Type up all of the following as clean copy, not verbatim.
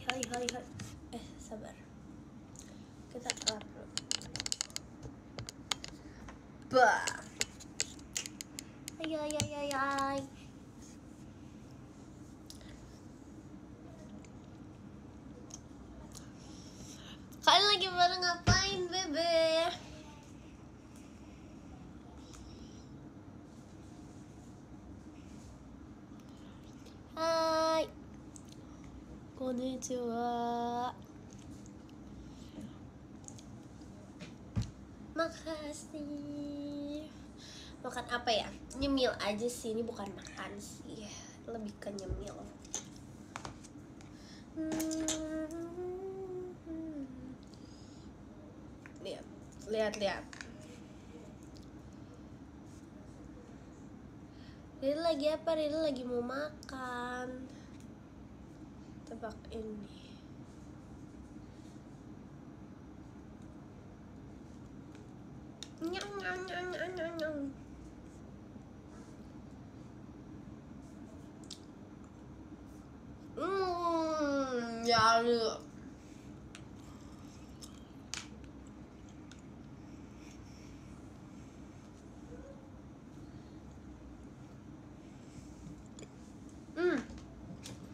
hai. Sabar. Kita kelar dulu. Bah. Ay. Kalian lagi pada ngapain, Bebe? Hai. Konnichiwa. Makasih. Makan apa ya? Nyemil aja sih, ini bukan makan sih. Lebih ke nyemil. Lihat. Riri lagi apa? Riri lagi mau makan. Tebak ini. Nyang. Ya lu.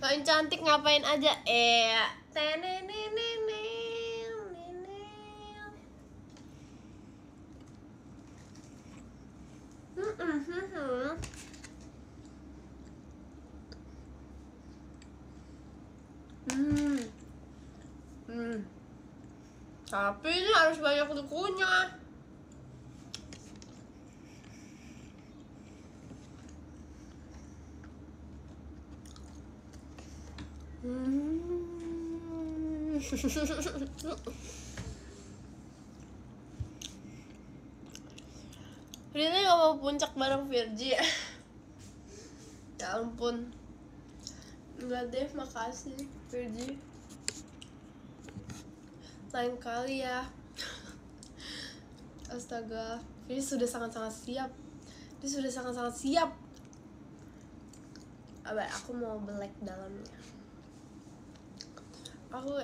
Paling cantik ngapain aja? Tapi ini harus banyak kukunya. Rina gak mau puncak bareng Virgi ya? Ya ampun. Enggak deh, makasih Virgi. Lain kali ya. Astaga, Virgi sudah sangat-sangat siap. Abah, aku mau black dalamnya. Aku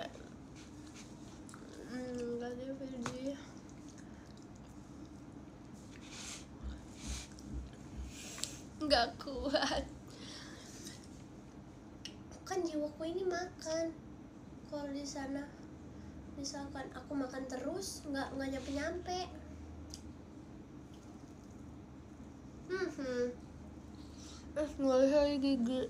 enggak deh Virgi. Enggak kuat. Kan jiwaku ini makan. Kalau di sana misalkan aku makan terus nggak nyampe. Nggak bisa gigi.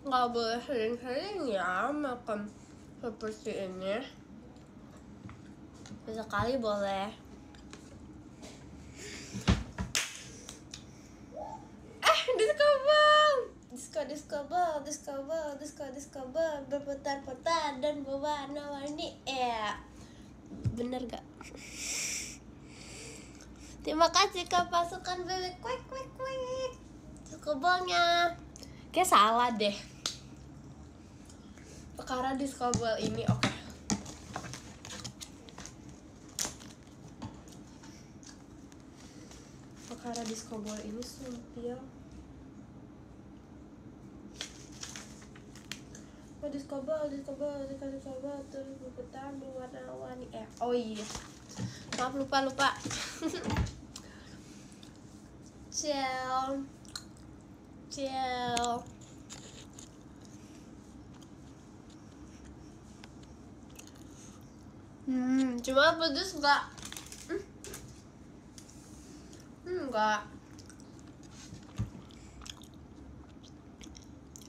Nggak boleh sering-sering ya makan seperti ini. Sekali boleh. Discover berputar-putar dan berwarna-warni. Bener gak? Terima kasih ke pasukan bebek kuek. Discovernya kayak salah deh. Perkara discover ini oke. Perkara discover ini sumpil. Discover terus berputar berwarna-warni. Oh iya. Maaf lupa. Ciao. Cuma pedes enggak? Enggak.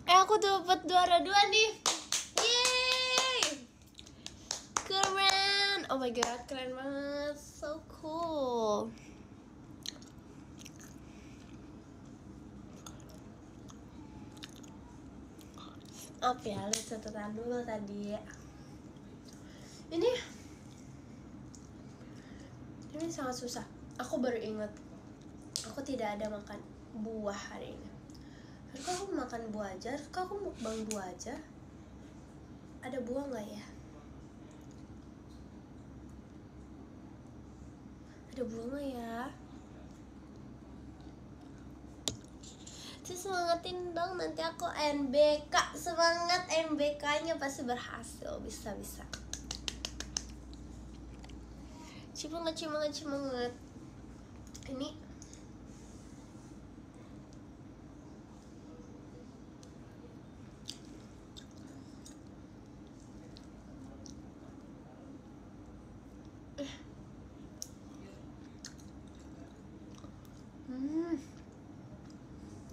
Aku dapat juara 2 nih. Yeay. Keren. Oh my god, keren banget. So cool. Oke, lihat catatan dulu tadi. Ini ini sangat susah. Aku baru ingat, aku tidak ada makan buah hari ini. Harusnya aku makan buah aja, harusnya aku mukbang buah aja. Ada buah nggak ya? Ada buah nggak ya? Semangatin dong, nanti aku NBK. Semangat, NBK-nya pasti berhasil. Bisa. Semangat. Ini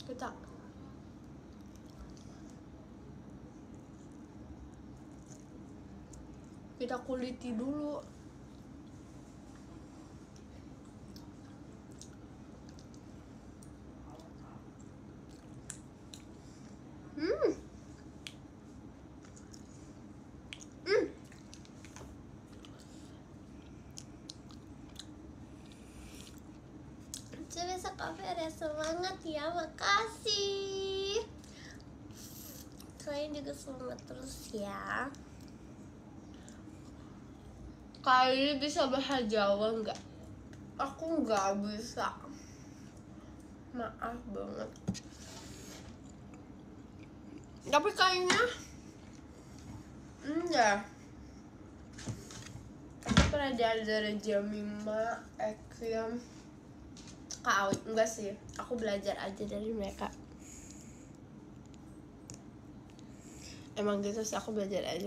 kocak. Kita kuliti dulu. Bisa kafe ada semangat ya, makasih. Kalian juga semangat terus ya. Kalian bisa bahasa Jawa nggak? Aku nggak bisa. Maaf banget. Tapi kayaknya enggak. Aku pernah dari Jamima, Ekim, Kak Awi. Enggak sih, aku belajar aja dari mereka. Emang gitu sih, aku belajar aja.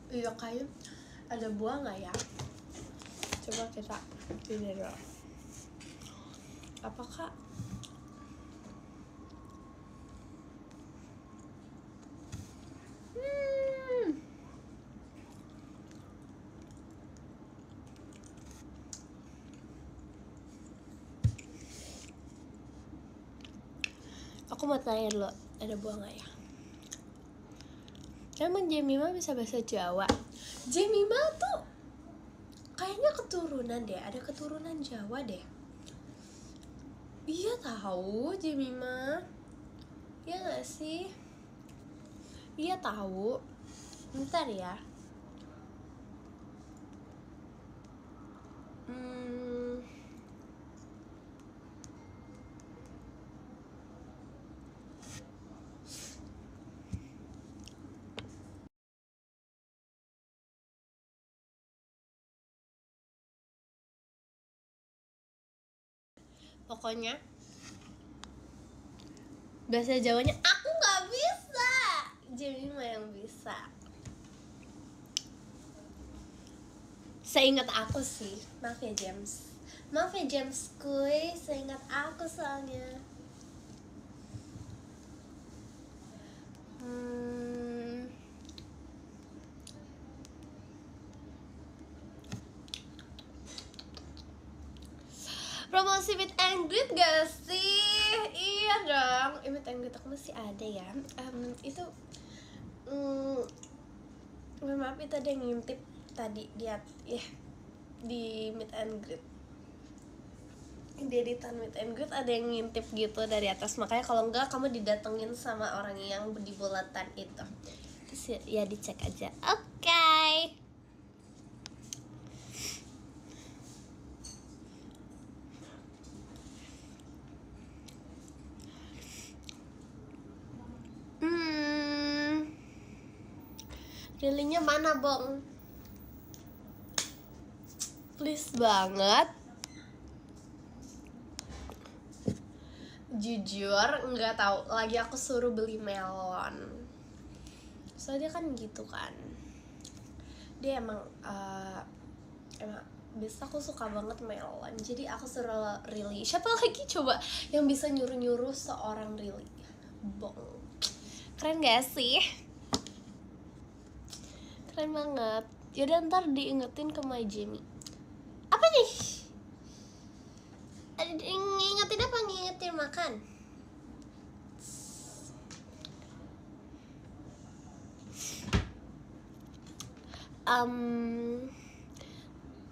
Iya, kayak ada buah nggak ya? Coba kita pilih dulu. Apakah aku mau tanya dulu, ada buah nggak ya? Emang Jemima bisa bahasa Jawa? Jemima tuh kayaknya keturunan deh, ada keturunan Jawa deh. Iya tahu Jemima. Iya nggak sih? Iya tahu. Bentar ya. Pokoknya bahasa Jawanya aku nggak bisa. Jemima yang bisa. Seingat aku sih, maaf ya James. Maaf ya James kuy, seingat aku soalnya. Promosi meet and greet gak sih? Iya dong, meet and greet aku masih ada ya. Itu maaf, itu ada yang ngintip tadi di meet and greet. Di editan meet and greet ada yang ngintip gitu dari atas. Makanya kalau enggak kamu didatengin sama orang yang di bulatan itu. Terus ya dicek aja. Oke. Lilinya mana, Bong? Please banget. Jujur nggak tahu. Lagi aku suruh beli melon. Soalnya dia kan gitu kan. Dia emang bisa, aku suka banget melon. Jadi aku suruh Rili. Siapa lagi coba yang bisa nyuruh-nyuruh seorang Rili? Bong. Keren gak sih? Keren banget. Yaudah ntar diingetin ke My Jamie. Apa nih? Ngingetin apa? Ngingetin makan.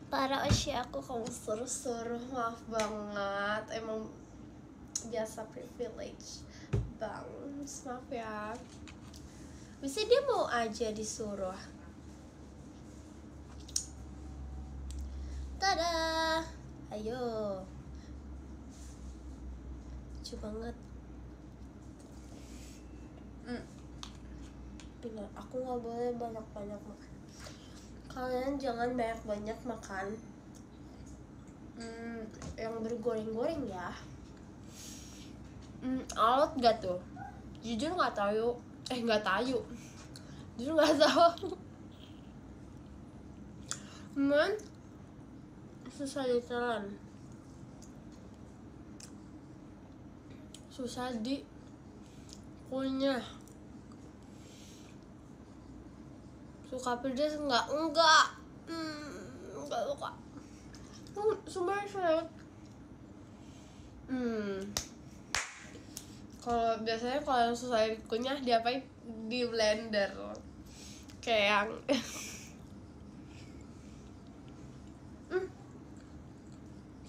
Para Osya aku kamu suruh-suruh, maaf banget, emang biasa privilege bang, maaf ya. Bisa dia mau aja disuruh. Tada, ayo, lucu banget. Bener, aku nggak boleh banyak-banyak makan. Kalian jangan banyak-banyak makan yang bergoreng-goreng ya. Alot gak tuh? Jujur nggak tahu. Nggak tahu. Jujur nggak tahu. Susah ditelan. Susah dikunyah. Suka pedas enggak? Enggak suka. Sebenarnya saya kalau biasanya kalau yang susah dikunyah diapain? Di blender. Kayak yang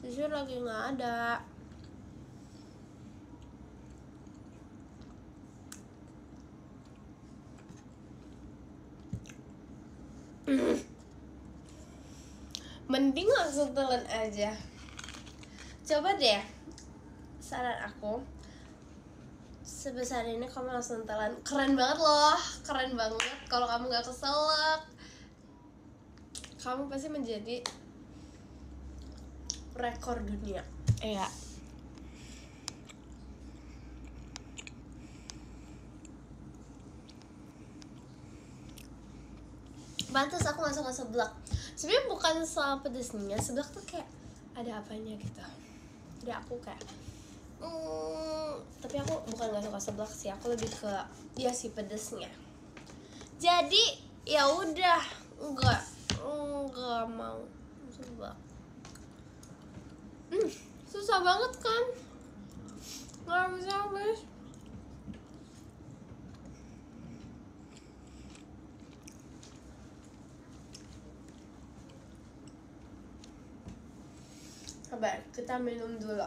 jujur lagi nggak ada. Mending langsung telan aja. Coba deh, saran aku, sebesar ini kamu langsung telan. Keren banget loh, keren banget. Kalau kamu gak keselak, kamu pasti menjadi rekor dunia. Iya. Pantes aku gak suka seblak. Sebenarnya bukan soal pedesnya, seblak tuh kayak ada apanya gitu. Jadi aku kayak tapi aku bukan gak suka seblak sih, aku lebih ke ya sih pedesnya. Jadi ya udah enggak mau seblak. Susah banget kan, nggak bisa habis. Sabar, kita minum dulu.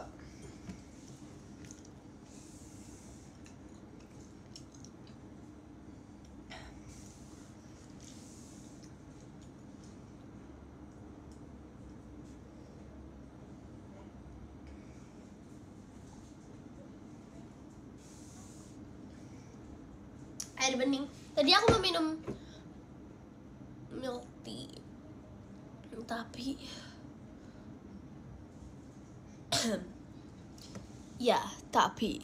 Air bening. Tadi aku mau minum milk tea, tapi ya, tapi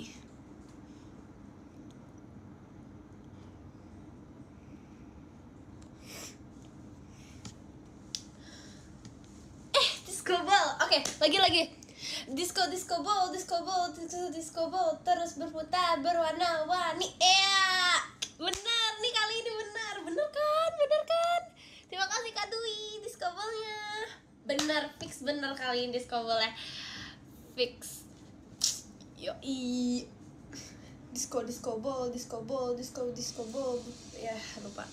disco ball. Oke, lagi. Disco ball, terus berputar berwarna-warni. Benar nih, kali ini benar kan? Terima kasih Kak Dwi, disco ballnya benar, fix benar kali ini disco ballnya fix. Yoi, disco ball, ya lupa.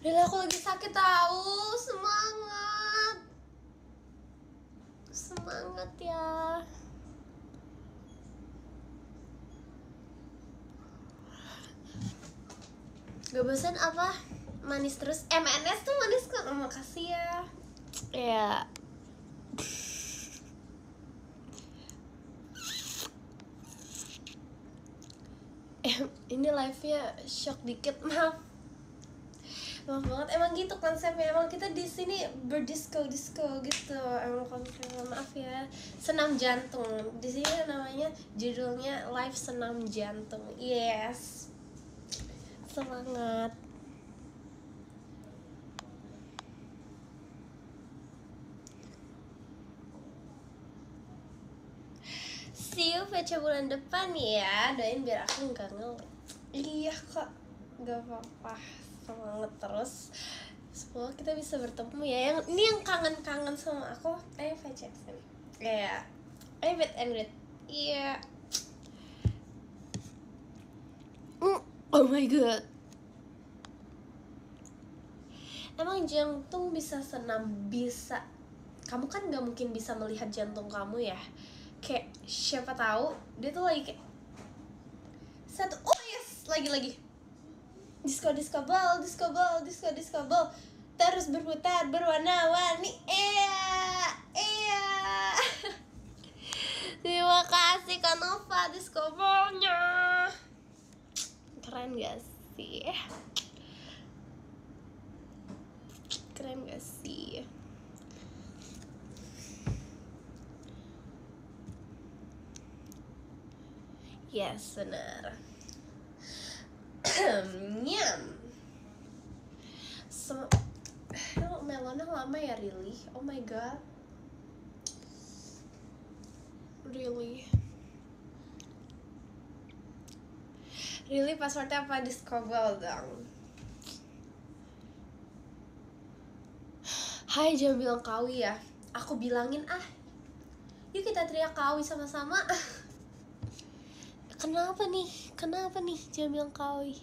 Lila, aku lagi sakit tahu. Semangat ya. Gak bosan apa? Manis terus. MNS tuh manis kan? Makasih ya. Ya. Ini live-nya shock dikit, maaf banget. Emang gitu konsepnya, emang kita di sini berdisco gitu. Emang konsepnya, maaf ya. Senam jantung. Di sini namanya, judulnya live senam jantung. Yes. Semangat. See you VC bulan depan ya. Doain biar aku nggak ngelag. Iya kak, gak apa-apa, semangat terus. Semoga kita bisa bertemu ya. Yang ini yang kangen-kangen sama aku, VCS nih. Kayak meet and greet. Iya. Oh my god. Emang jantung bisa senam, bisa. Kamu kan gak mungkin bisa melihat jantung kamu ya. Kayak siapa tahu dia tuh lagi kayak satu, oh yes, lagi disco ball terus berputar berwarna-warni. Iya. Terima kasih Kanova disco ballnya. Keren gak sih? Keren gak sih? Yes, benar. Nyam. Melonnya lama ya, really? Oh my god. Really? Really, passwordnya apa? Discover dong. Hai, jangan bilang kawi ya. Aku bilangin yuk kita teriak kawi sama-sama. Kenapa nih? Jangan bilang kawi.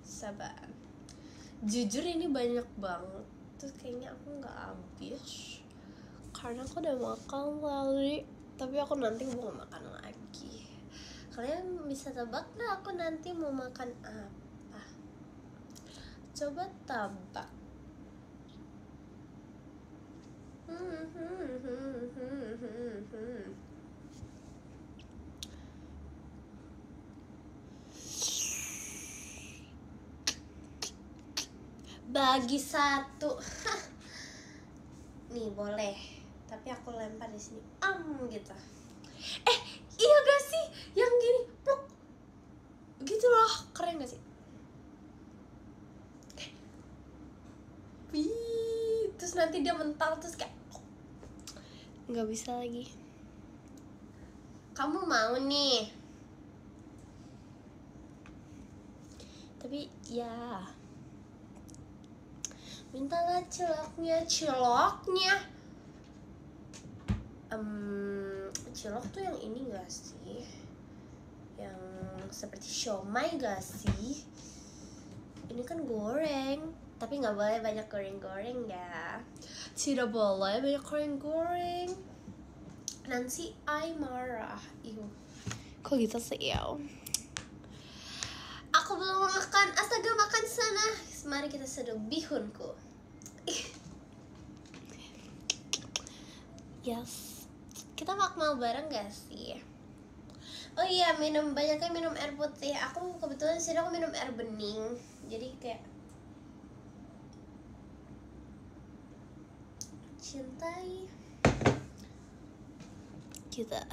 Sabar. Jujur ini banyak banget. Terus kayaknya aku nggak habis. Karena aku udah makan tadi. Tapi aku nanti mau makan lagi. Kalian bisa tebak nggak aku nanti mau makan apa? Coba tebak. Bagi satu. Nih boleh, tapi aku lempar di sini. Gitu. Iya gak sih? Yang gini, pluk. Gitu loh, keren gak sih? Terus nanti dia mental terus kayak nggak bisa lagi. Kamu mau nih? Tapi ya, mintalah ciloknya. Cilok tuh yang ini gak sih? Yang seperti siomay gak sih? Ini kan goreng, tapi nggak boleh banyak goreng ya. Tidak boleh banyak goreng. Nanti I marah. Kok gitu sih ya? Aku belum makan. Astaga, makan sana. Mari kita seduh bihunku. Yes. Kita makmal bareng gak sih? Oh iya, banyaknya minum air putih. Aku kebetulan sih aku minum air bening. Jadi kayak cintai kita.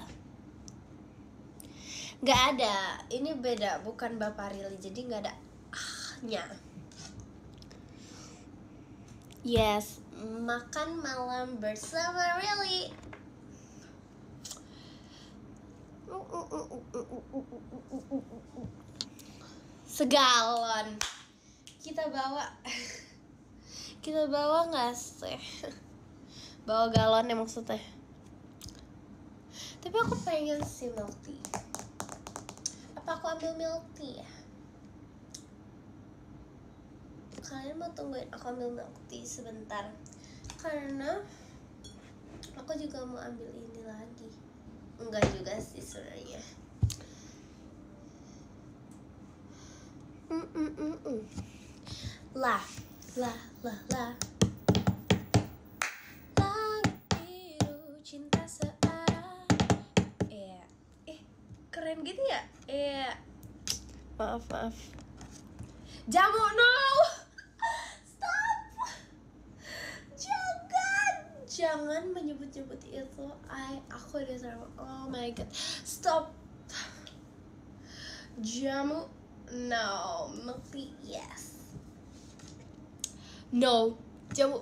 Gak ada. Ini beda, bukan Bapak Rili. Jadi gak ada nya. Yes, makan malam bersama Rili. Segalon. Kita bawa nggak sih? Bawa galon ya maksudnya. Tapi aku pengen sih milk tea. Apa aku ambil milk tea ya? Kalian mau tungguin aku ambil milk tea sebentar? Karena aku juga mau ambil ini lagi. Enggak juga sih sebenarnya. Lah. Langit biru cinta searah. Keren gitu ya? Maaf. Jamu, no. Stop. Jangan menyebut-nyebut itu. Aku udah sama. Oh my god. Stop. Jamu, no. Milk tea, yes. No. Jamu.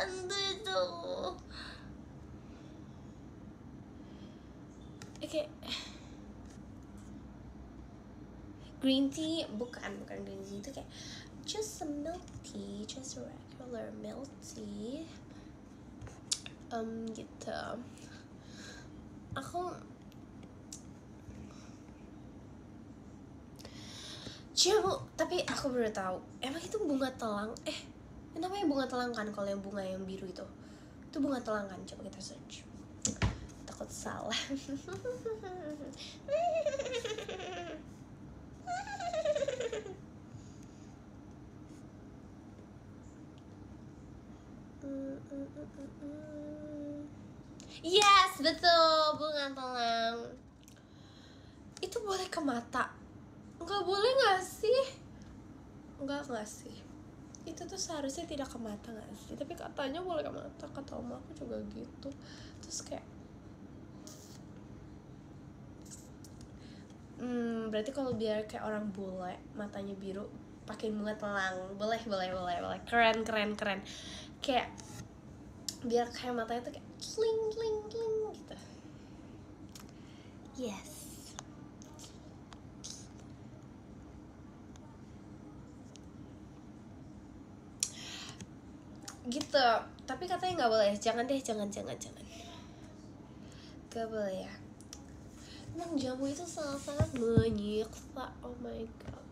Itu green tea bukan green tea, itu kayak just a milk tea, just a regular milk tea. Gitu. Aku jamu, tapi aku baru tahu emang itu bunga telang. Namanya bunga telang kan, kalau yang bunga yang biru itu bunga telang kan. Coba kita search, takut salah. Yes, betul, bunga telang. Itu boleh ke mata? Nggak boleh nggak sih? Nggak sih. Itu tuh seharusnya tidak ke mata nggak sih? Tapi katanya boleh ke mata, kata oma aku juga gitu. Terus kayak berarti kalau biar kayak orang bule matanya biru pakai bunga telang, boleh. Keren. Kayak biar kayak matanya tuh kayak kling gitu. Yes. Gitu. Tapi katanya nggak boleh. Jangan deh, jangan. Gak boleh ya. Emang jamu itu sangat menyiksa. Oh my god.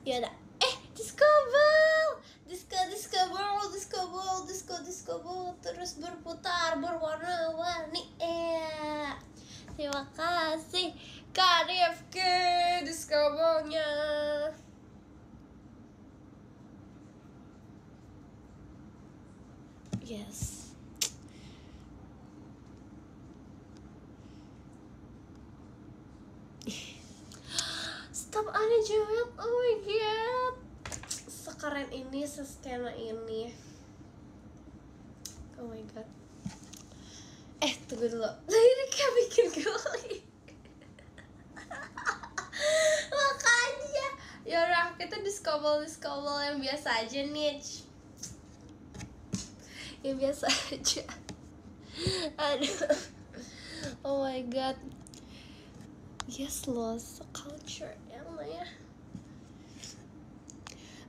Ya udah. Disco ball terus berputar berwarna-warni. Terima kasih Kak Rifki disco ballnya. Yes. Stop Anne Jewel. Oh my god, sekeren ini, seskena ini. Oh my god. Tunggu dulu. Liriknya bikin geli. Makanya yaudah, kita disco ball yang biasa aja nih. Yang biasa aja. Aduh. Oh my god. Yes, lost culture ya.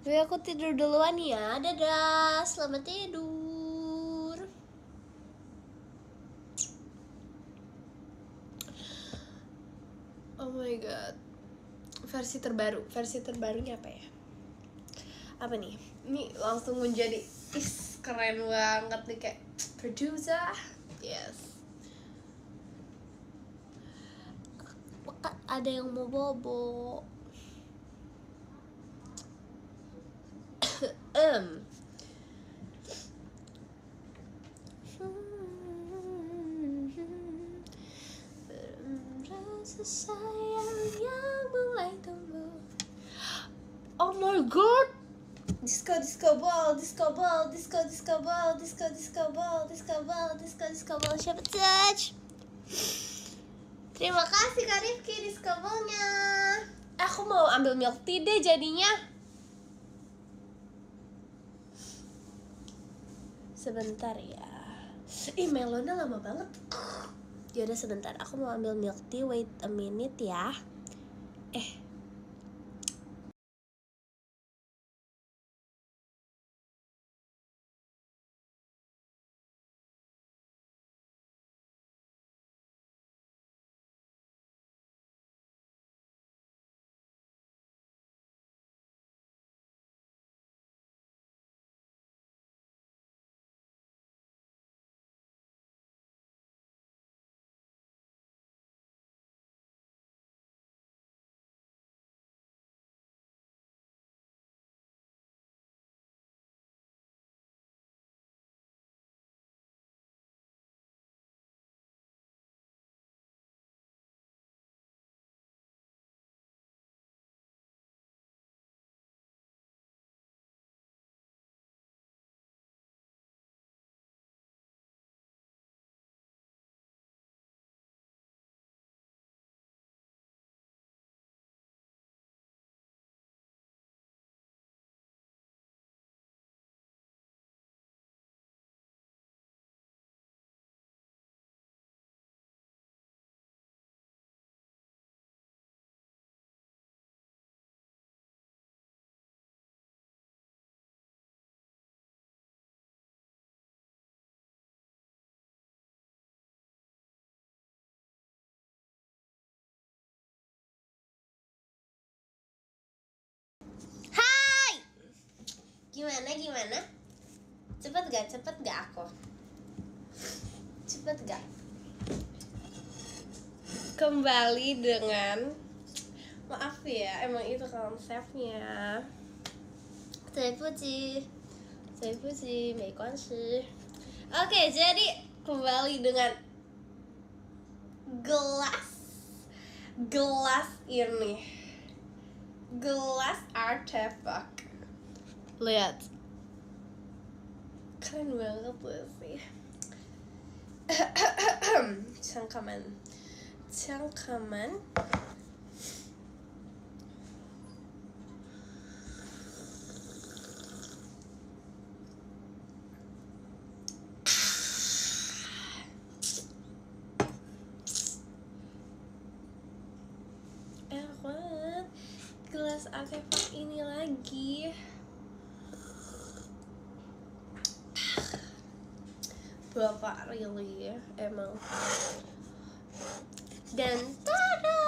Tapi aku tidur duluan ya. Dadah, selamat tidur. Oh my god. Versi terbarunya apa ya? Apa nih? Ini langsung menjadi keren banget nih, kayak producer. Yes. Ada yang mau bobo. Rasa sayang yang mulai tumbuh. Oh my god. Disco ball. Siapa touch? Terima kasih Kak Rifki disco ballnya. Aku mau ambil milk tea deh jadinya. Sebentar ya. Melonnya lama banget. Yaudah sebentar, aku mau ambil milk tea. Wait a minute ya. Gimana? Cepet gak aku? Cepet gak? Kembali dengan, maaf ya, emang itu konsepnya. 对不起 没关系. Oke, jadi kembali dengan gelas ini, gelas artefak. Lihat, keren banget loh sih. Cangkaman. Enak banget. Gelas artefak ini lagi. Bapak really ya, emang. Dan tada,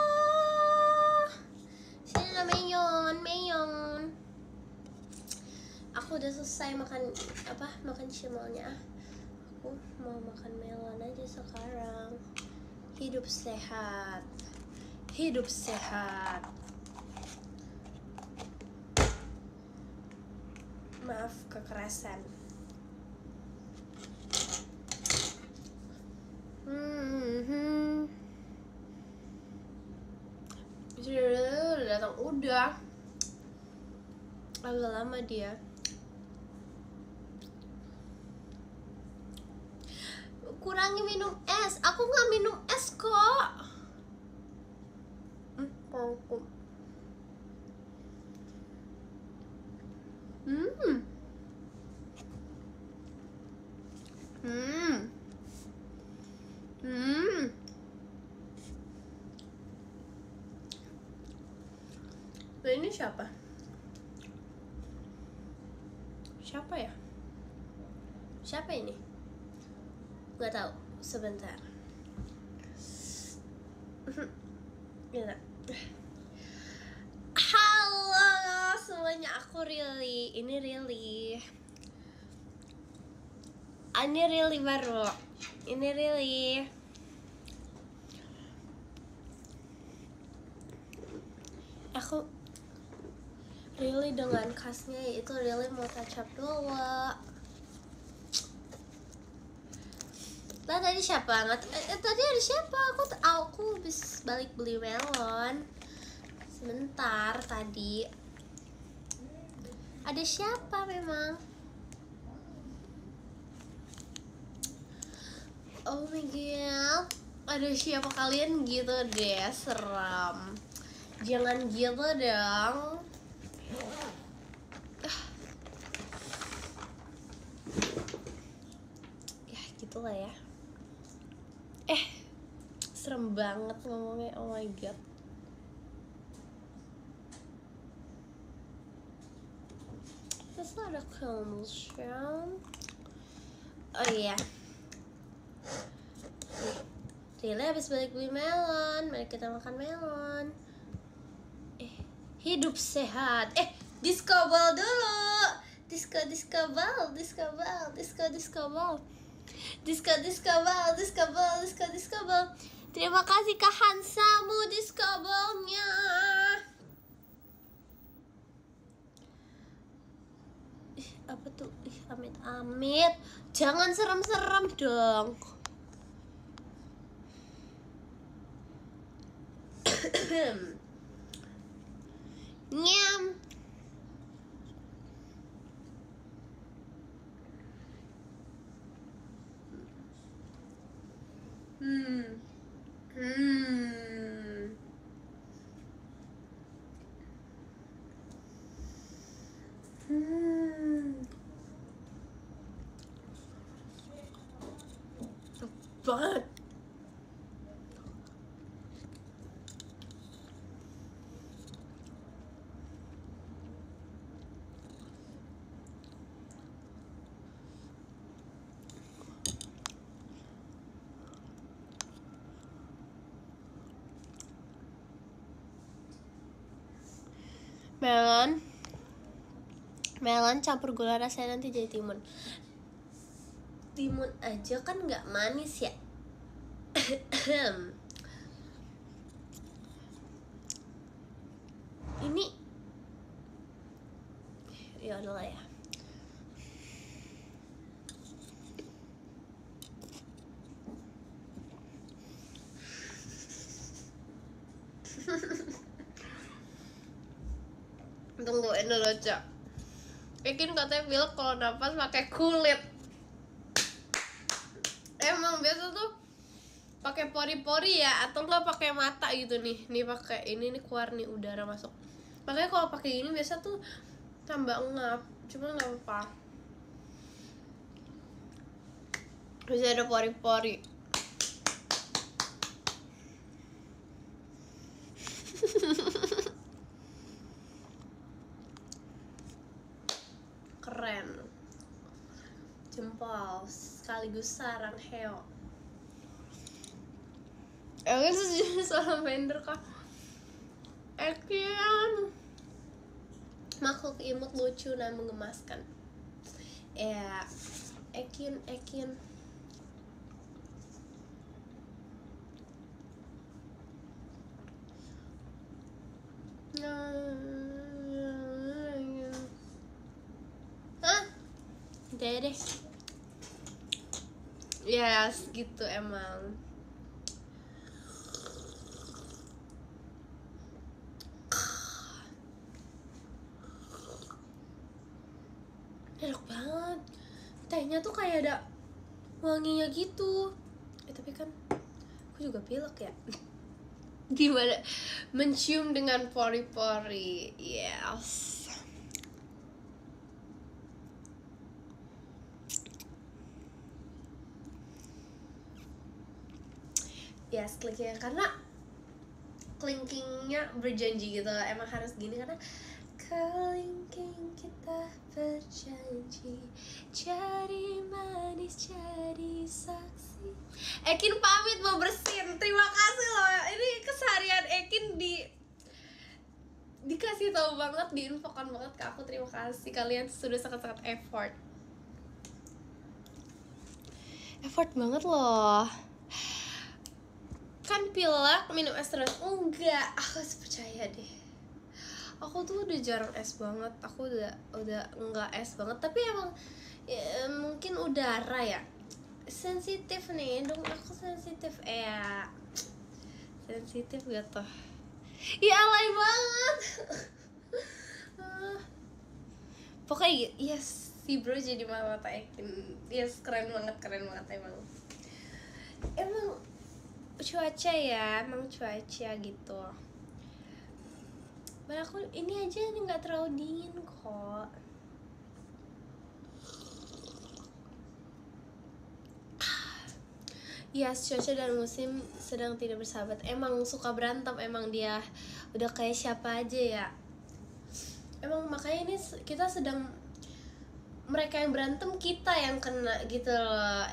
sini ada Mayon. Aku udah selesai makan cimalnya. Aku mau makan melon aja sekarang. Hidup sehat. Maaf kekerasan. Udah datang, udah agak lama dia. Kurangi minum es. Aku nggak minum es kok. Nah, ini siapa? Siapa ini? Gak tahu. Sebentar. Gila. Halo semuanya, aku Really. Ini Really baru. Ini Really. Aku Really dengan khasnya itu Really mau touch up dulu. Lah tadi siapa? Tadi ada siapa? Aku habis balik beli melon. Sebentar tadi. Ada siapa memang? Oh my god. Ada siapa kalian gitu deh, seram. Jangan gitu dong. Ya gitulah ya. Serem banget ngomongnya, oh my god. That's not a commotion. Oh iya. Really habis balik beli melon. Mari kita makan melon. Hidup sehat. Disco ball dulu. Disco ball. Terima kasih Kak Hansamu disco ballnya. Apa tuh? Amit. Jangan serem-serem dong. Nyam. Banget. Melon campur gula rasanya nanti jadi timun. Timun aja kan nggak manis ya. Ini ya udah lah ya. Tungguin dulu, Cak. Ekin katanya bilang kalau napas pakai kulit. Emang biasa tuh pakai pori-pori ya, atau enggak pakai mata gitu nih. Nih pakai ini nih, keluar nih udara masuk. Makanya kalau pakai ini biasa tuh tambah ngap, cuma nggak apa-apa. Bisa ada pori-pori. Keren. Jempol sekaligus sarang heo. Kan sejenis salamander kah? Ekin, makhluk imut lucu dan menggemaskan. Ya, Ekin. Hah? Deh. Yes, gitu emang. Enak banget. Tehnya tuh kayak ada wanginya gitu. Tapi kan aku juga pilek ya. Gimana mencium dengan pori-pori. Yes. Yes, kliknya karena klinkingnya berjanji gitu. Emang harus gini karena kelingking kita berjanji jadi manis, jadi saksi. Ekin pamit mau bersin. Terima kasih loh. Ini keseharian Ekin dikasih tahu banget, diinfokan banget ke aku. Terima kasih, kalian sudah sangat-sangat effort banget loh. Kan pilek minum es terus? Enggak, aku percaya deh. Aku tuh udah jarang es banget. Aku udah enggak es banget. Tapi emang ya, mungkin udara ya. Sensitif nih, dong aku sensitif ya. Sensitif gitu. Ya alay banget. Pokoknya yes, si bro jadi mata Ekin. Yes, keren banget emang. Emang cuaca ya, emang cuaca gitu. Bah aku ini aja nggak terlalu dingin kok. Yes, cuaca dan musim sedang tidak bersahabat. Emang suka berantem, emang dia udah kayak siapa aja ya. Emang makanya ini kita sedang, mereka yang berantem kita yang kena gitu loh.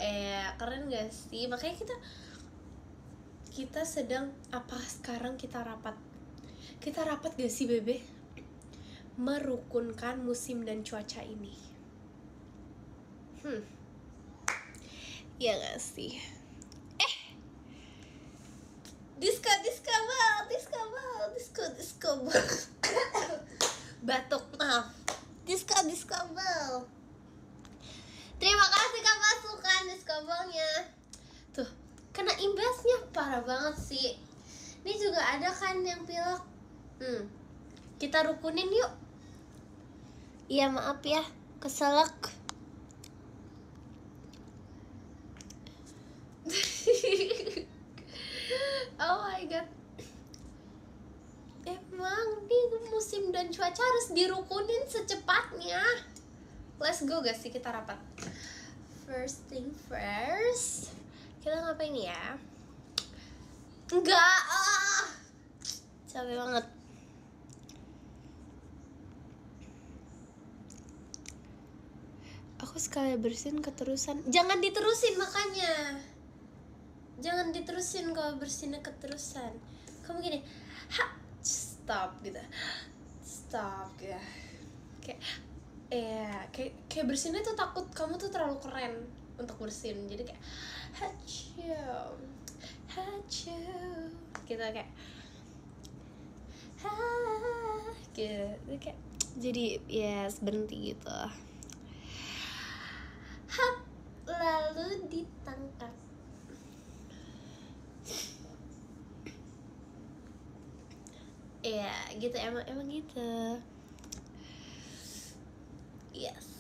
Keren gak sih? Makanya kita sedang apa sekarang kita rapat gak sih bebe? Merukunkan musim dan cuaca ini. Ya gak sih? Disco bal. Batuk, maaf. Disco bal. Terima kasih Kak pasukan disco balnya. Tuh, kena imbasnya parah banget sih. Ini juga ada kan yang pilek. Kita rukunin yuk. Iya maaf ya, keselak. Oh my god. Emang di musim dan cuaca harus dirukunin secepatnya. Let's go guys, kita rapat. First thing first, kita ngapain ya? Enggak, capek banget. Aku sekali bersin keterusan. Jangan diterusin makanya. Jangan diterusin kalau bersinnya keterusan. Kamu gini, stop gitu. Stop gitu. Kayak kayak bersinnya tuh takut kamu tuh terlalu keren untuk bersin, jadi kayak hachu hachu gitu, kayak gitu, kayak jadi yes berhenti gitu. Hap, lalu ditangkap. Iya gitu, emang gitu. Yes.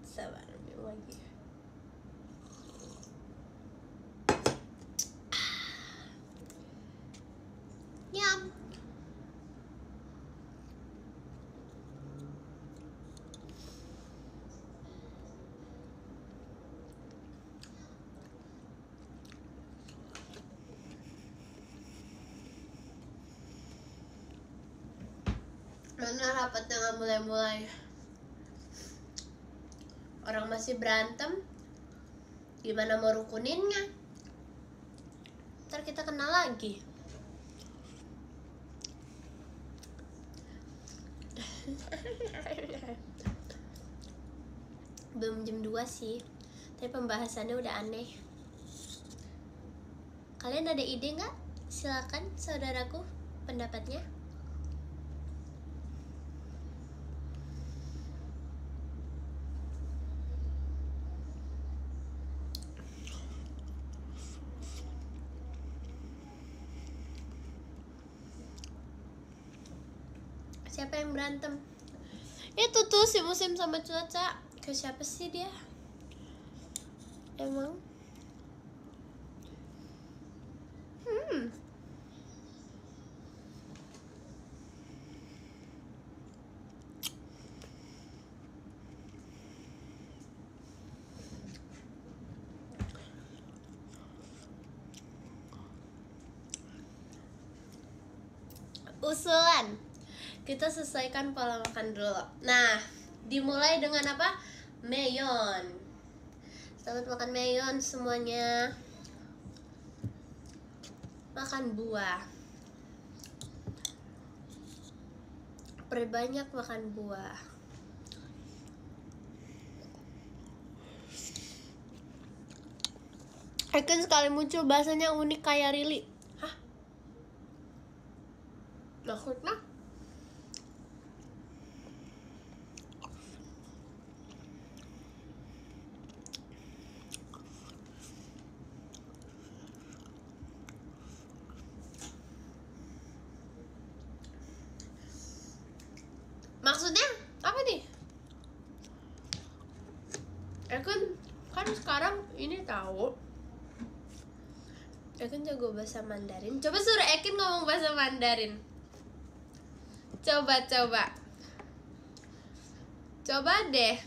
Sabar, minum lagi. Nyam. Mana rapatnya nggak mulai-mulai, orang masih berantem, gimana mau rukuninnya? Ntar kita kenal lagi. Belum jam 2 sih, tapi pembahasannya udah aneh. Kalian ada ide nggak? Silakan saudaraku, pendapatnya. Siapa yang berantem? Itu tuh si musim sama cuaca. Ke siapa sih dia? Emang? Usulan, kita selesaikan pola makan dulu. Nah, dimulai dengan apa? Meyon. Selamat makan meyon semuanya. Makan buah. Perbanyak makan buah. Akan sekali muncul bahasanya unik kayak Rili. Hah? Maksudnya? Maksudnya apa nih? Kan sekarang ini tahu. Ekin jago bahasa Mandarin. Coba suruh Ekin ngomong bahasa Mandarin. Coba deh.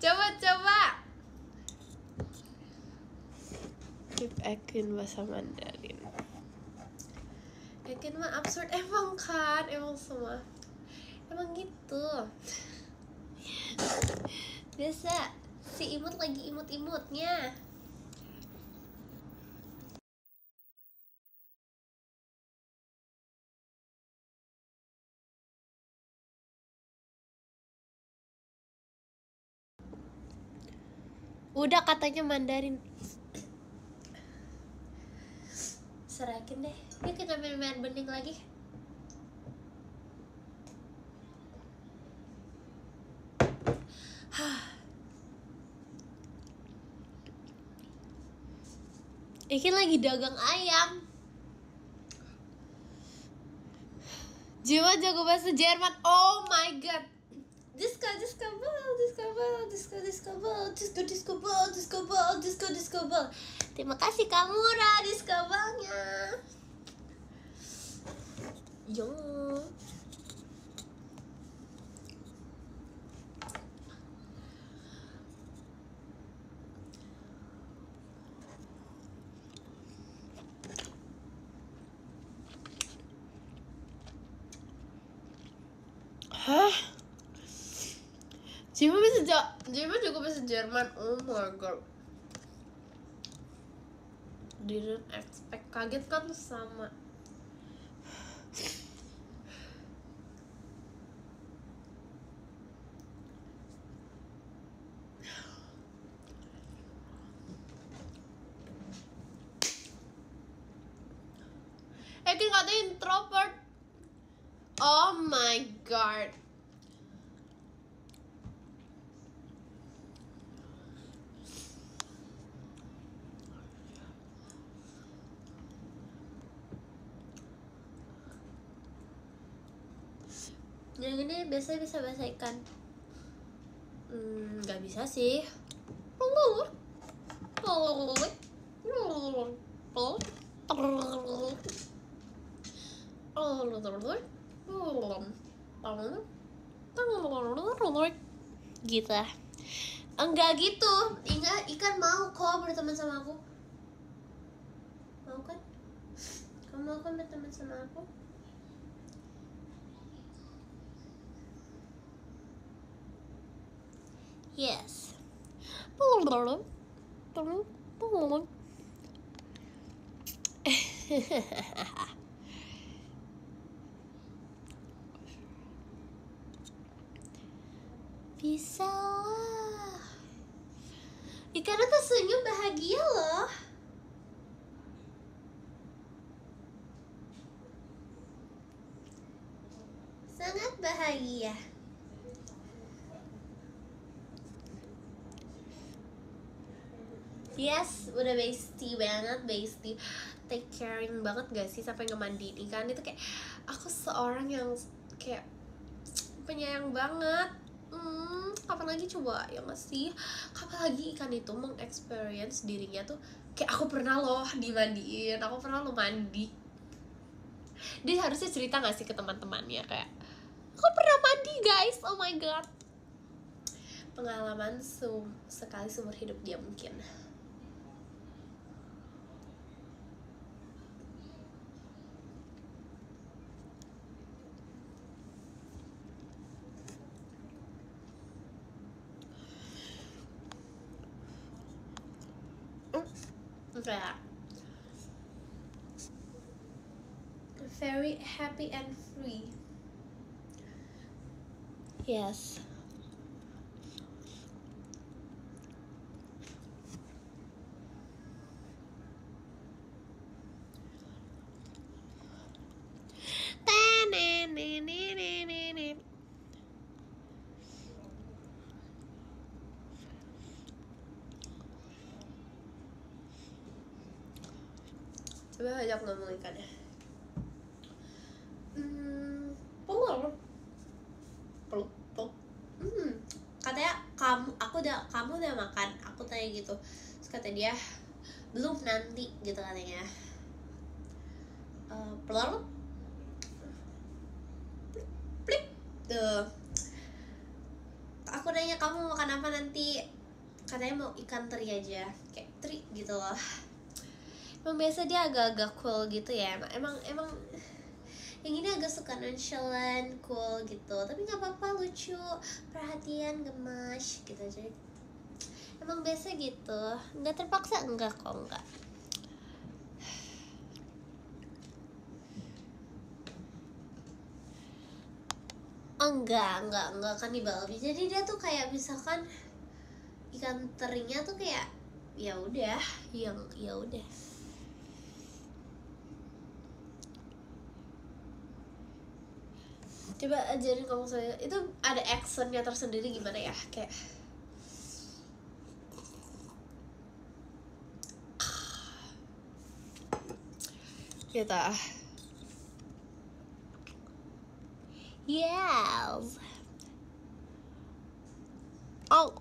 Coba. Keep Ekin bahasa Mandarin. Ekin mah absurd emang kan, emang semua emang gitu. Biasa si imut lagi imut-imutnya. Udah katanya Mandarin. Serakin deh. Yuk kita main air bening lagi. Ikin lagi dagang ayam. Jiwa jago bahasa Jerman. Oh my god. Disco ball. Terima kasih Kamura disco ballnya. Yo. Jima juga bisa Jerman. Oh my god. Didn't expect. Kaget kan sama. Ekin katanya introvert. Oh my god. Yang ini biasanya bisa bahasa ikan. Nggak bisa sih. Gitu. Enggak gitu. Ikan mau kok berteman sama aku. Mau kan? Kamu mau kan berteman sama aku? Yes. Bisa lah. Ikan itu senyum bahagia loh. Sangat bahagia. Yes, udah bestie banget, bestie. Take caring banget gak sih sampai ngemandiin ikan itu kayak aku seorang yang kayak penyayang banget. Kapan lagi coba ya gak sih? Kapan lagi ikan itu mengexperience dirinya tuh kayak aku pernah loh dimandiin, aku pernah lo mandi. Dia harusnya cerita gak sih ke teman-temannya kayak aku pernah mandi guys, oh my god. Pengalaman sekali seumur hidup dia mungkin. Kayak very happy and free. Yes. Coba ajak ngomong ikannya. Peluk. Katanya kamu udah makan. Aku tanya gitu. Terus kata dia belum, nanti gitu katanya. Peluk. Plik. Tuh. Aku nanya kamu makan apa nanti. Katanya mau ikan teri aja. Kayak teri gitu loh. Emang biasa dia agak-agak cool gitu ya. Emang yang ini agak suka nonchalant, cool gitu. Tapi nggak apa-apa, lucu, perhatian, gemas gitu aja. Emang biasa gitu. Nggak terpaksa, enggak kok, enggak. Enggak kanibal. Jadi dia tuh kayak misalkan ikan terinya tuh kayak ya udah, ya udah. Coba ajarin kamu saya, itu ada actionnya tersendiri gimana ya, kayak kita yes. Oh.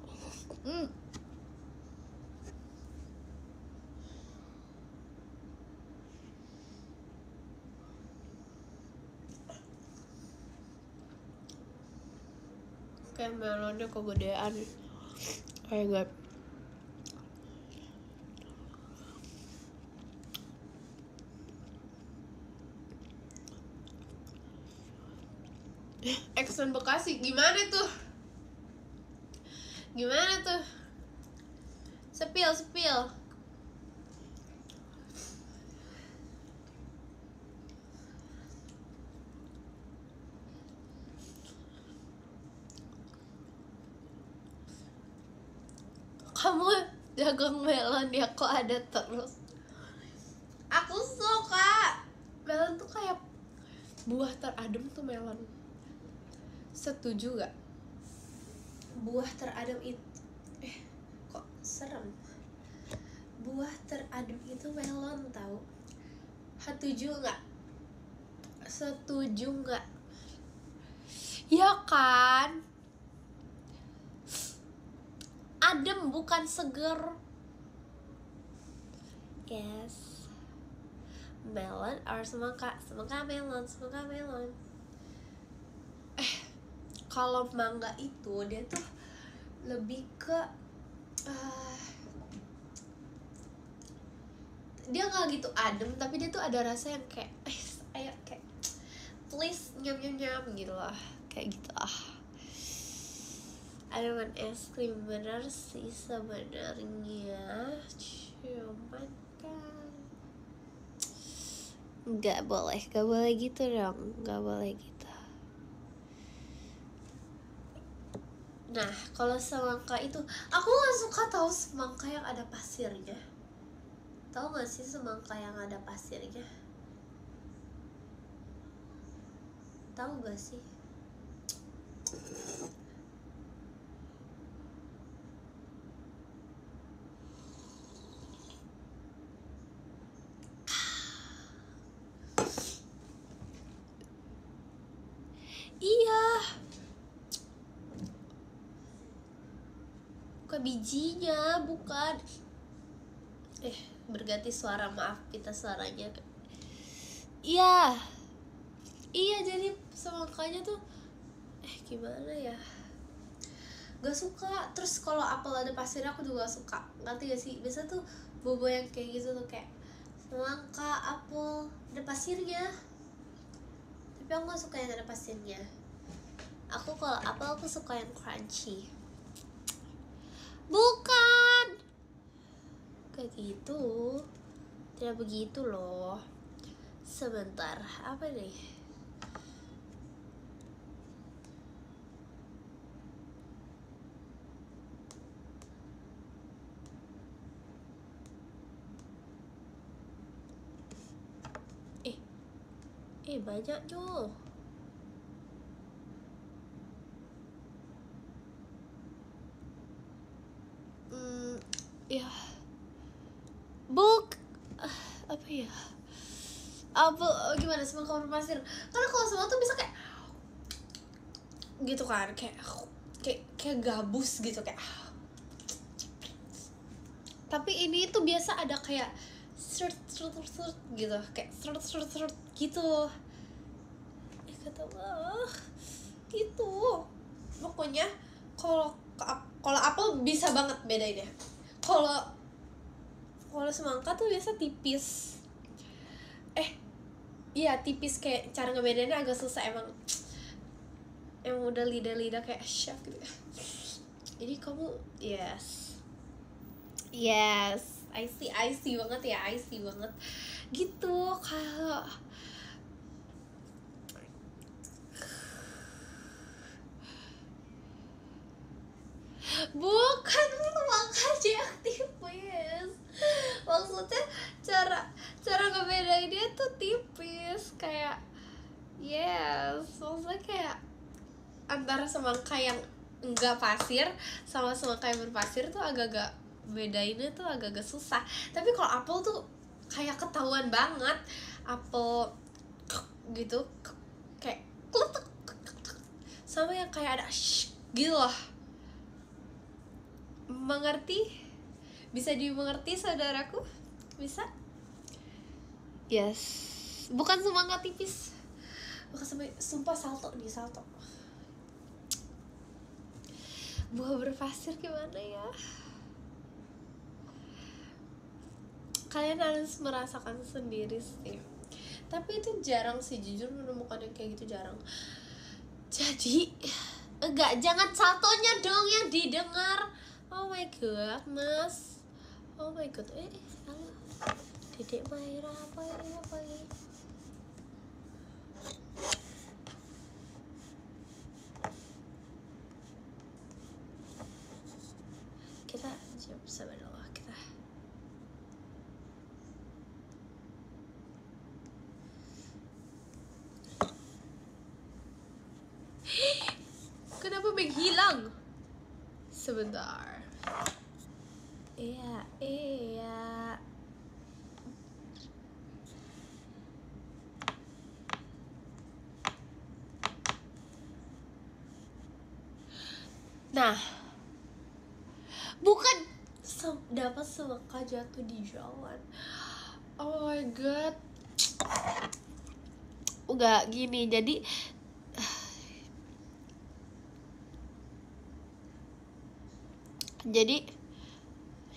Kayak melonnya kegedean. Kayak gak. Action Bekasi gimana tuh? Gimana tuh? Spill. Kamu jagung melon ya kok ada terus? Aku suka. Melon tuh kayak buah teradem tuh melon. Setuju gak? Buah teradem itu kok serem. Buah teradem itu melon tahu. Setuju gak? Setuju gak? Ya kan? Adem bukan seger. Yes. Melon or semangka melon. Kalau mangga itu dia tuh lebih ke dia nggak gitu adem, tapi dia tuh ada rasa yang kayak kayak please nyam gitu lah, kayak gitu Ada makan es krim bener sih sebenarnya, cuman kan nggak boleh gitu dong, nggak boleh gitu. Nah, kalau semangka itu aku nggak suka tahu semangka yang ada pasirnya. Tahu nggak sih semangka yang ada pasirnya? Tahu nggak sih? Iya. Bukan bijinya, bukan. Berganti suara, maaf kita suaranya. Iya, jadi semangkanya tuh gimana ya, gak suka. Terus kalau apel ada pasirnya aku juga gak suka, ngerti gak sih? Biasa tuh bobo yang kayak gitu tuh kayak semangka, apel ada pasirnya, tapi aku gak suka yang ada pasirnya. Aku kalau apel aku suka yang crunchy. Bukan kayak gitu, tidak begitu loh. Sebentar, apa nih? Banyak tuh. Ya. Apa ya? Apa gimana semangka berpasir? Karena kalau semangka tuh bisa kayak gitu kan, kayak gabus gitu kayak. Tapi ini tuh biasa ada kayak sert gitu, kayak sert gitu. Kata gitu. Pokoknya kalau apel bisa banget bedainnya. Kalau semangka tuh biasa tipis. Iya tipis, kayak cara ngebedainnya agak susah emang udah lidah kayak chef gitu. Jadi kamu yes, I see banget ya, I see banget gitu. Kalau bukan makanya yang tipis, maksudnya cara ngebedain dia tuh tipis, kayak yes, maksudnya kayak antara semangka yang enggak pasir sama semangka yang berpasir tuh agak-agak bedainnya tuh agak-agak susah. Tapi kalau apel tuh kayak ketahuan banget, apel gitu kayak kletek, sama yang kayak ada gitu loh. Mengerti? Bisa dimengerti saudaraku? Bisa? Yes. Bukan semangka tipis. Bukan sumpah salto. Buah berpasir gimana ya? Kalian harus merasakan sendiri sih. Tapi itu jarang sih, jujur menemukan yang kayak gitu jarang. Jadi Enggak, jangan saltonya dong yang didengar. Oh my god, Mas. Oh my god. Halo. Dedek Maira apa ini? Kita jawab subhanallah kita. Kenapa menghilang? Sebentar. Iya. Nah, bukan dapat semangka jatuh di jalan. Oh my god. Enggak gini, jadi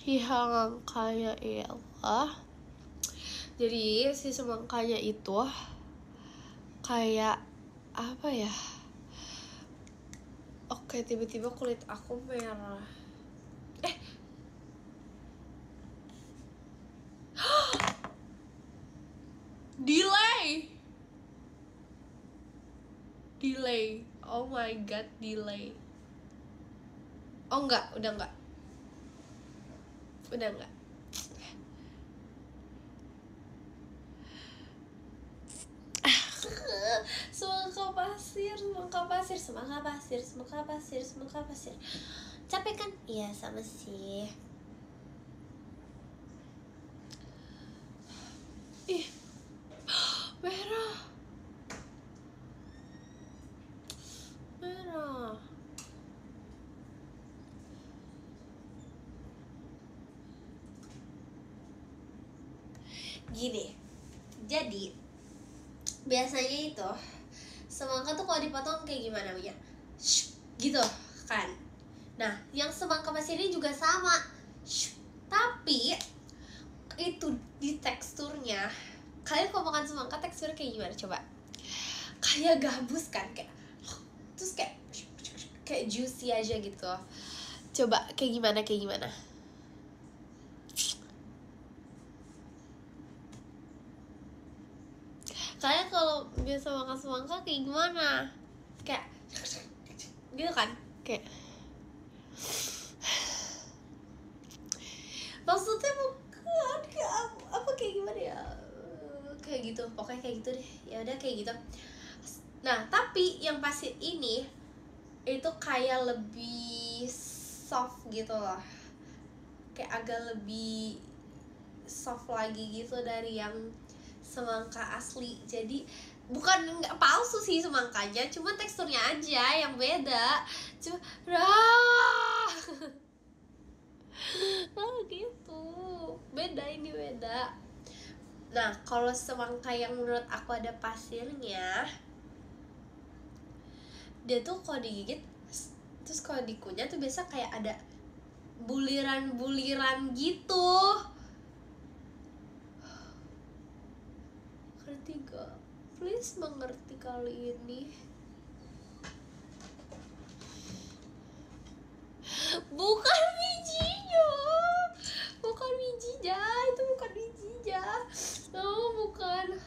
semangkanya ialah, jadi si semangkanya itu kayak apa ya? Oke, tiba-tiba kulit aku merah. Delay. Oh my god, delay. Oh enggak, udah enggak. Semangka pasir. Capek kan? Iya, sama sih. Ih, merah. Gini, jadi biasanya itu semangka tuh kalau dipotong kayak gimana namanya? Gitu kan. Nah, yang semangka pasir ini juga sama. Tapi itu di teksturnya. Kalian kalau makan semangka teksturnya kayak gimana coba? Kayak gabus kan, kayak terus kayak juicy aja gitu. Coba kayak gimana? Kalian kalau biasa makan semangka kayak gimana? Kayak gitu kan? Kayak maksudnya bukan kayak apa kayak gimana ya? Kayak gitu, pokoknya kayak gitu deh. Ya udah kayak gitu. Nah, tapi yang pasir ini itu kayak lebih soft gitu loh, kayak agak lebih soft lagi gitu dari yang semangka asli. Jadi bukan nggak palsu sih semangkanya, cuma teksturnya aja yang beda. Cuma gitu, beda. Nah, kalau semangka yang menurut aku ada pasirnya, dia tuh kalau digigit terus kalau dikunyah tuh biasa kayak ada buliran gitu. Ngerti gak? Please mengerti kali ini. Bukan bijinya, itu bukan bijinya. Oh, bukan.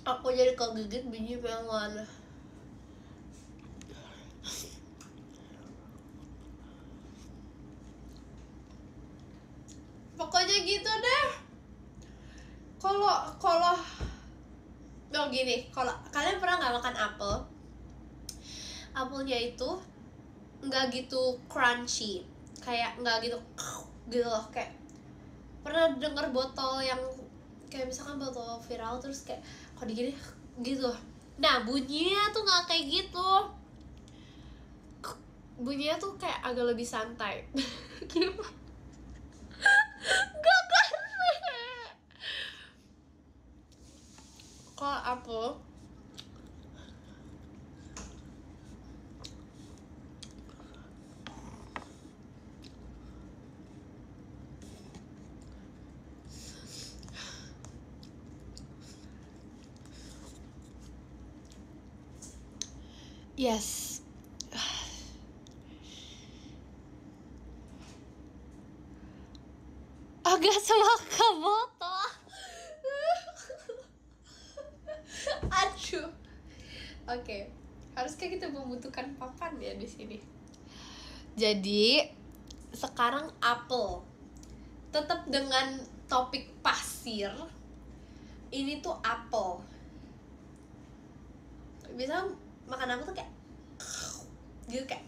Aku jadi kegigit biji melon. Pokoknya gitu deh. Kalau gini, kalau kalian pernah nggak makan apel? Apelnya itu nggak gitu crunchy, kayak nggak gitu loh. Kayak pernah denger botol yang kayak misalkan botol viral terus kayak kalau digini gitu. Nah, bunyinya tuh nggak kayak gitu. Bunyinya tuh kayak agak lebih santai. Gimana? Gak. Kalau apel yes. Agak semangka botol. Aduh. Oke. Haruskah kita membutuhkan papan ya di sini? Jadi sekarang apel. Tetap dengan topik pasir. Ini tuh apel. Biasanya makan apel tuh kayak gitu, kayak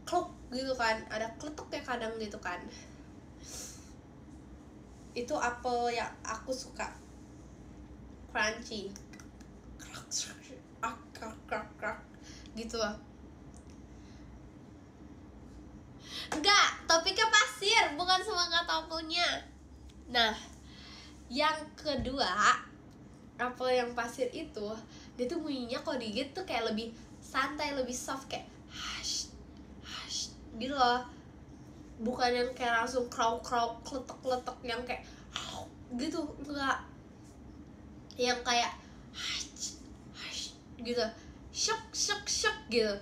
kluk gitu kan, ada kletuk kayak kadang gitu kan. Itu apel yang aku suka, crunchy, gitu loh. Enggak, topiknya pasir, bukan semangat apelnya. Nah, yang kedua, apel yang pasir itu dia tuh bunyinya kalau digigit tuh kayak lebih santai, lebih soft, kayak hush gitu loh. Bukan yang kayak langsung krauk kletek yang kayak gitu, enggak. Yang kayak hush gitu, shock gitu.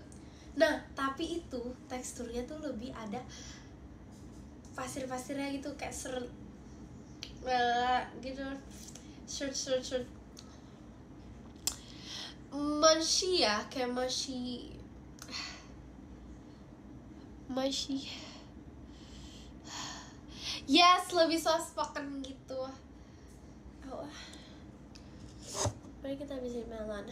Nah, tapi itu teksturnya tuh lebih ada pasir-pasirnya gitu, kayak gitu, sert mushy ya, kayak mushy. Yes, lebih soft spoken gitu. Oh. Mari kita bisa melon.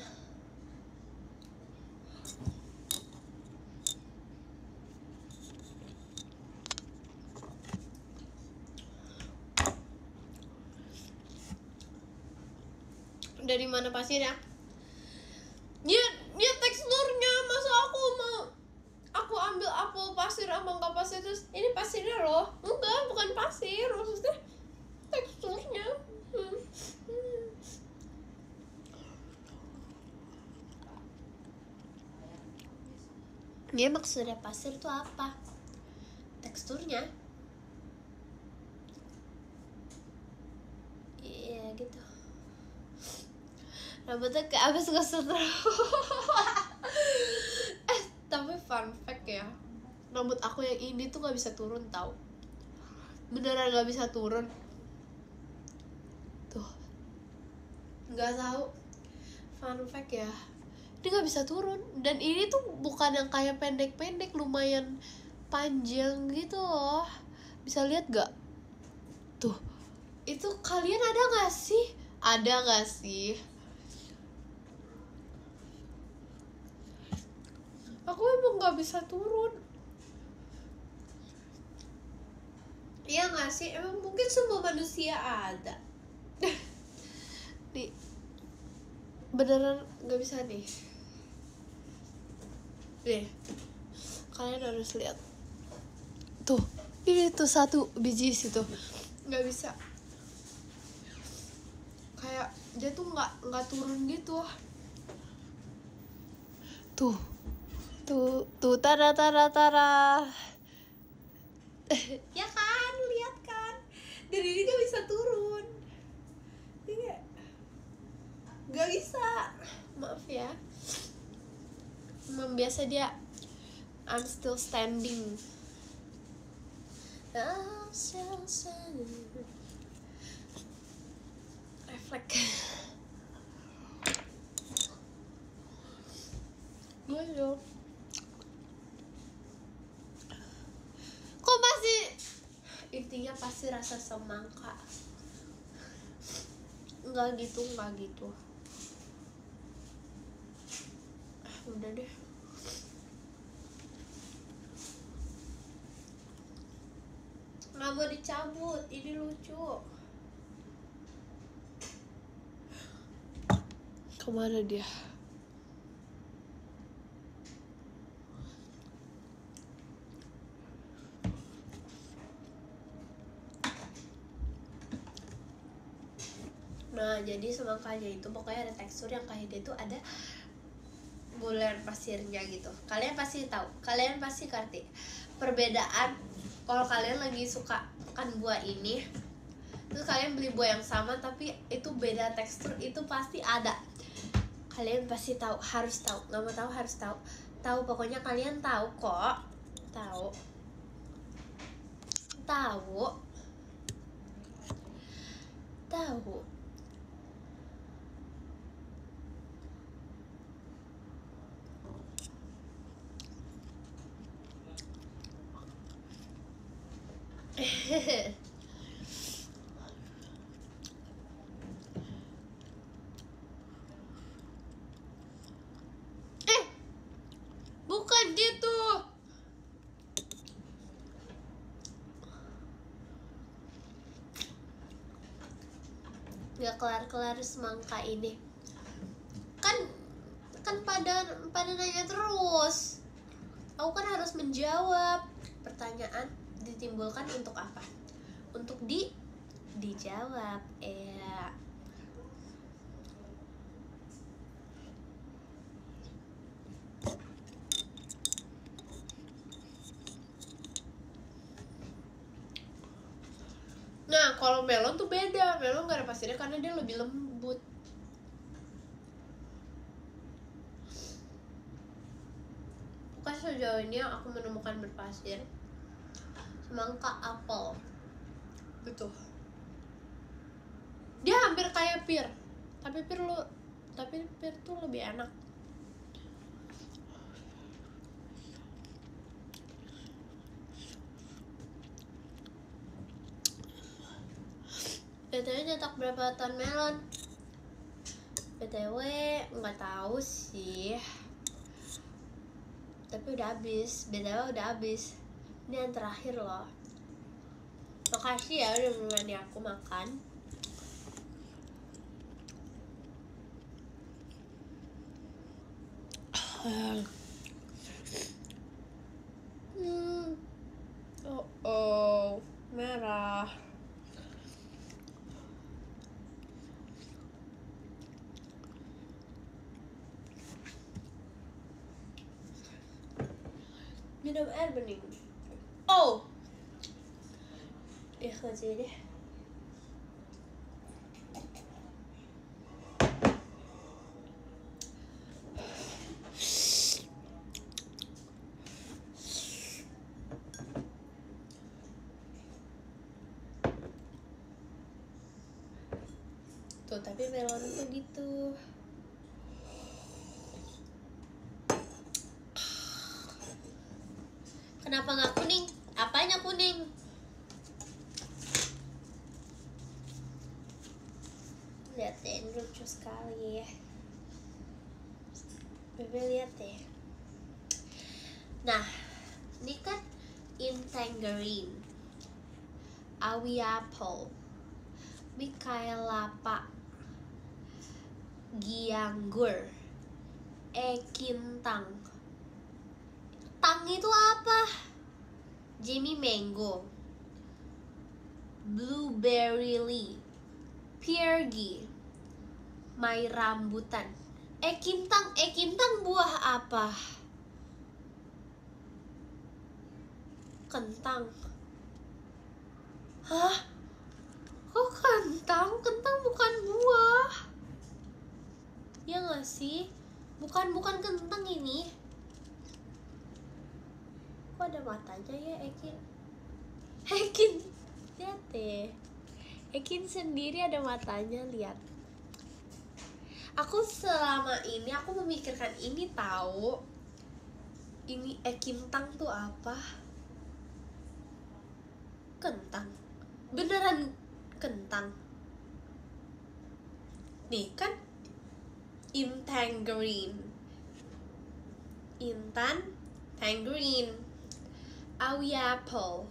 Dari mana pasirnya? Ya teksturnya, masa aku ambil apel pasir sama nggak pasir terus ini pasirnya loh? Enggak, bukan pasir, maksudnya teksturnya. Dia maksudnya pasir tuh apa? Teksturnya. Iya gitu. Rambutnya kayak abis gosok terus. Tapi fun fact ya, rambut aku yang ini tuh gak bisa turun tau. Beneran gak bisa turun. Tuh, gak tahu. Fun fact ya, ini gak bisa turun. Dan ini tuh bukan yang kayak pendek-pendek, lumayan panjang gitu loh. Bisa lihat gak? Tuh, itu kalian ada gak sih? Ada gak sih? Aku emang gak bisa turun. Iya gak sih? Emang mungkin semua manusia ada. Nih, beneran gak bisa nih. Nih, kalian harus lihat. Tuh, ini tuh satu biji situ gak bisa. Kayak dia tuh gak turun gitu. Tuh tara. Ya kan, lihat kan, dan ini gak bisa turun. Ini gak bisa, maaf ya. Memang biasa dia I'm still standing. Refleks. Gue kok masih, intinya pasti rasa semangka. Enggak gitu. Udah deh. Nggak mau dicabut, ini lucu. Kemana dia? Nah, jadi semangkanya itu pokoknya ada tekstur yang kayak dia tuh ada bulan pasirnya gitu. Kalian pasti tahu, kalian pasti ngerti perbedaan kalau kalian lagi suka makan buah ini, terus kalian beli buah yang sama tapi itu beda tekstur, itu pasti ada. Kalian pasti tahu, harus tahu, nggak mau tahu harus tahu. Tahu, pokoknya kalian tahu kok. Tahu. Bukan gitu. Gak kelar-kelar semangka ini. Kan pada nanya terus. Aku kan harus menjawab. Pertanyaan ditimbulkan untuk apa? Untuk dijawab. Ya. Nah, kalau melon tuh beda. Melon gak ada pasirnya karena dia lebih lembut. Pokoknya sejauh ini aku menemukan berpasir semangka apel gitu. Dia hampir kayak pir, tapi pir tuh lebih enak. BTW nyetak berapa ton melon? BTW nggak tahu sih, tapi udah habis. BTW udah habis. Ini yang terakhir loh. Makasih ya udah menemani aku makan. Oh, merah. Minum air bening. Oh, kerja deh. Tuh, tapi melon tuh gitu. Kenapa nggak kuning? Apanya kuning? Lihat deh, ini lucu sekali ya. Bebe lihat deh. Nah, ini kan Tangerine, Awi Apple, Mikaelapa, Gianggur, Ekintang. Tang itu apa? Jamie Mango, Blueberry, Piergi, My Rambutan. Ekintang buah apa? Kentang. Hah? Kok kentang? Kentang bukan buah. Ya nggak sih? Bukan kentang ini. Kok ada matanya ya Ekin? Lihat deh. Ekin sendiri ada matanya, lihat. Aku selama ini aku memikirkan ini tahu. Ini Ekintang tuh apa? Kentang. Beneran kentang. Nih kan Tangerine. Tangerine. Awia apple.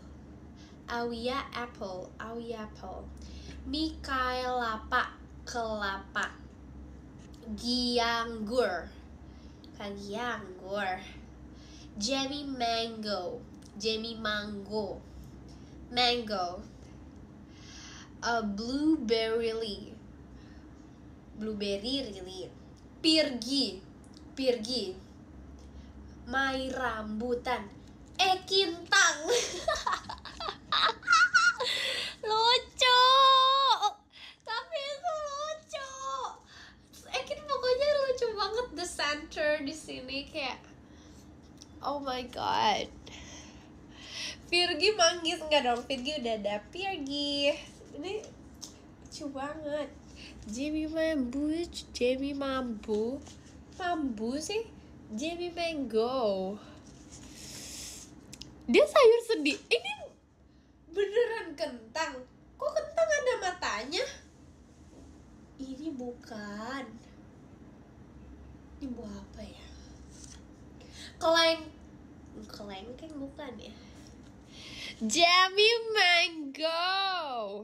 Mikaelapa, kelapa. Gianggur. Jamie mango. Blueberry, blueberry really. Pirgi. My rambutan. Kintang. Lucu. Tapi itu lucu. Ekin pokoknya lucu banget, the center di sini kayak oh my god. Virgi manggis enggak dong? Virgi udah ada Virgi. Ini lucu banget. Jamie Mambu sih. Jamie Mango. Dia sayur sedih. Ini beneran kentang. Kok kentang ada matanya? Ini bukan. Ini buah apa ya? Kelengkeng bukan ya? Jamie Mango.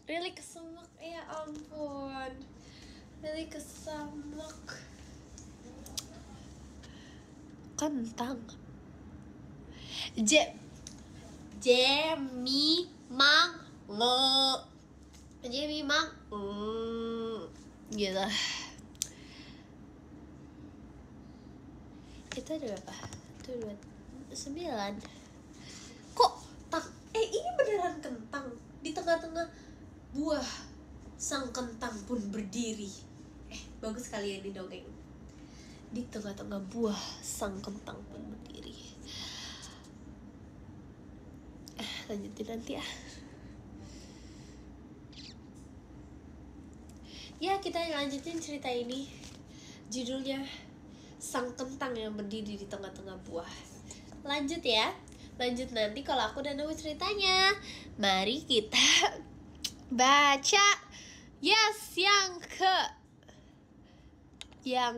Really kesemak, ya ampun. Really kesemak. Kentang. Jamie Mango. Jamie Mango. Gitu. Itu ada berapa? Itu 9. Kok ini beneran kentang. Di tengah-tengah buah sang kentang pun berdiri. Bagus sekali ya di dongeng. Di tengah-tengah buah sang kentang pun berdiri. Lanjutin nanti ya. Ya, kita lanjutin cerita ini. Judulnya Sang Kentang yang Berdiri di Tengah-Tengah Buah. Lanjut ya. Lanjut nanti kalau aku udah nemu ceritanya. Mari kita baca. Yes, yang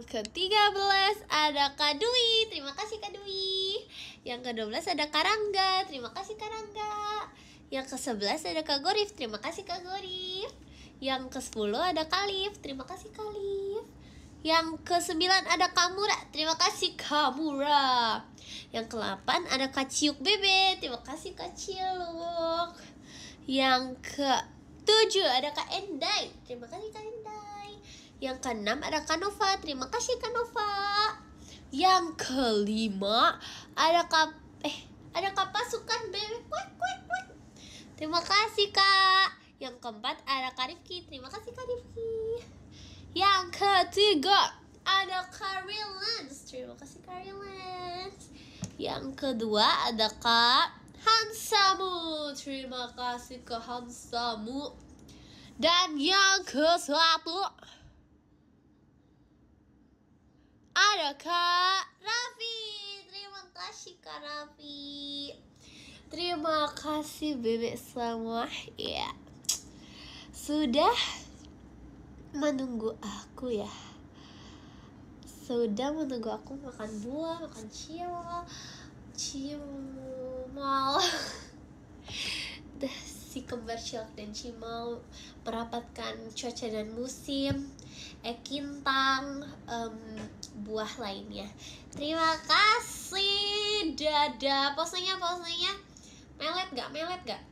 ke-13 ada Kak Dwi. Terima kasih Kak Dwi. Yang ke-12 ada Karangga. Terima kasih Karangga. Yang ke-11 ada Kak Gorif. Terima kasih Kak Gorif. Yang ke-10 ada Kalif. Terima kasih Kalif. Yang ke-9 ada Kamura. Terima kasih Kamura. Yang ke-8 ada Kak Ciuk Bebe. Terima kasih Kak Ciuk. Yang ke-7 ada Kak Endai. Terima kasih Kak Endai. Yang ke-6 ada Kak Nova. Terima kasih Kak Nova. Yang ke-5 ada Kak Pasukan Bebek. Terima kasih Kak. Yang ke-4 ada Kak Rifki. Terima kasih Kak Rifki. Yang ke-3 ada Kak Rilans. Terima kasih Kak Rilans. Yang kedua ada Kak Hansamu. Terima kasih Kak Hansamu. Dan yang ke-1 ada Kak Raffi. Terima kasih Kak Raffi. Terima kasih bebek semua. Ya, sudah menunggu aku ya. Sudah menunggu aku makan buah, makan cimal. Si kembar Cilok dan Cimal merapatkan cuaca dan musim. Kintang, buah lainnya. Terima kasih. Dadah. Posenya melet gak?